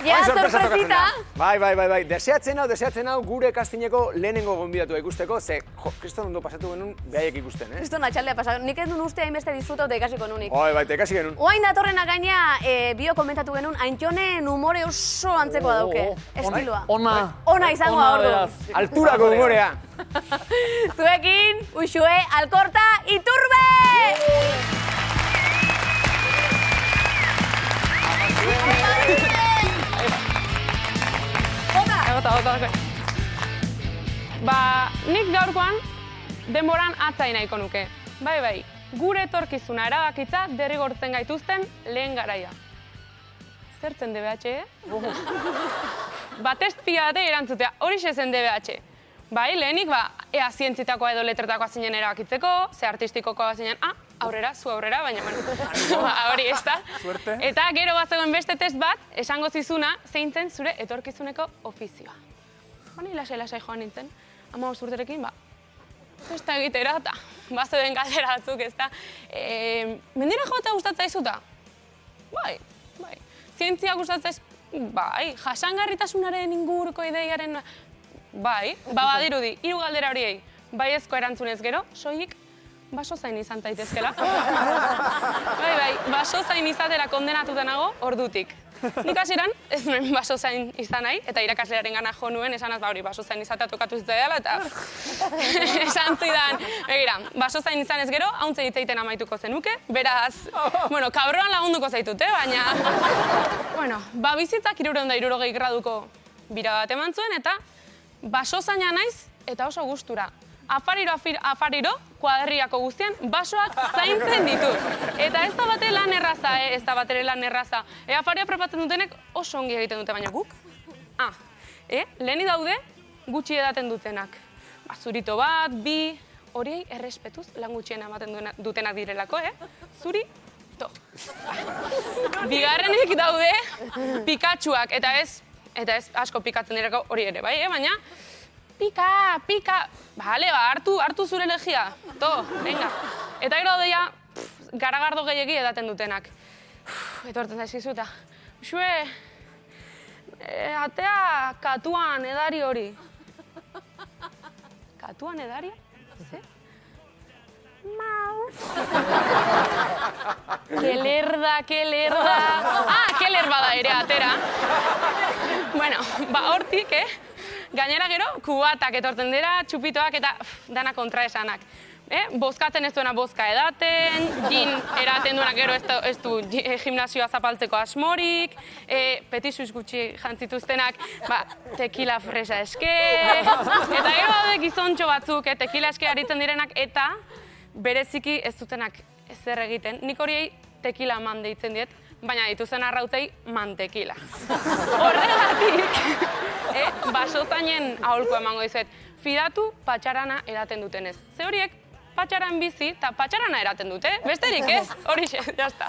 Ja, sorpresita! Bai. Deseatzen hau gure castingeko lehenengo gonbidatua ikusteko, ze, kriston ondo pasatu genuen behaiek ikusten, eh? Kriston atxaldea pasatu, nik ez duen uste hainbeste disfrutau eta ikasiko nunik. Bai, ikasi genuen. Oain datorrena gaina, bio komentatu genuen, Antxonen humore oso antzekoa dauke, estiloa. Ona izango orduan. Alturako humorea. Zuekin, Uxue Alkorta Iturbe! Nik gaurkoan denboran atzai nahiko nuke. Bai, gure etorkizuna erabakitza derrigortzen gaituzten lehen garaia. Zertzen DBH, Batestia bate erantzutea, horixe zen DBH. Bai, lehenik, ea zientzitakoa edo letretakoa zinen erabakitzeko, ze artistikokoa zinen, aurrera, zu aurrera, baina hori ez da. Eta gero bazegoen beste test bat, esango zizuna, zein zen zure etorkizuneko ofizioa. Bani, lasai joan nintzen, 15 urterekin, testa egitera, eta bazeuden galdera batzuk, ez da. Mendira joatea gustatzea izuta? Bai. Zientzia gustatzea bai. Jasangarritasunaren inguruko ideiaren, bai. Badirudi, 3 galdera horiei, baiezko erantzunez gero, soilik basozain izan daitezkela. Bai, basozain izatera kondenatuta nago ordutik. Nik hasieran ez nuen basozain izan nahi, eta irakaslearen gana jo nuen, esanaz basozain izatea tokatu zitzaidala, eta esan zidan, begira, basozain izan ez gero, hauntze hitzeiten amaituko zenuke, beraz, kabroan lagunduko zaitute, baina, bizitzak 360 graduko bira bat eman zuen, eta basozaina naiz, eta oso gustura. Afariro, kuadriako guztian, basoak zaintzen ditut. Eta ez da bate lan erraza, ez da batere lan erraza. Afaria prepatzen dutenek oso ongi egiten dute, baina guk? Leheni daude gutxi edaten dutenak. Zurito bat, 2, horiei errespetuz lan gutxien ematen dutenak direlako, Zuri, to. Bigarrenik daude pikatxuak, eta ez asko pikatzen direlako hori ere, bai, baina pika, hartu zure legia, venga. Eta gero daude ja, garagardo gehiegi edaten dutenak. Etortzen zaizkizu eta, Uxue, atea katuan edari hori. Katuan edari? Ze? Mau. Kelerda. Keler bada ere atera. Bueno, hortik, gainera gero, kubatak etortzen dira, txupitoak eta dana kontraesanak. Bozkatzen ez duena bozka edaten, gin eraten duena gero ez du gimnasioa zapaltzeko asmorik, petizuz gutxi jantzituztenak, tequila fresa eske, eta gero daude gizontxo batzuk, tequila eske aritzen direnak, eta bereziki ez dutenak ezer egiten. Nik horiei tequila man deitzen diet, baina dituzen arrautzei mantekila. Horregatik, basozainen aholku emango dizuet, fidatu patxarana eraten dutenez. Ze horiek, patxaran bizi eta patxarana eraten dute, besterik ez, horixe, jazta.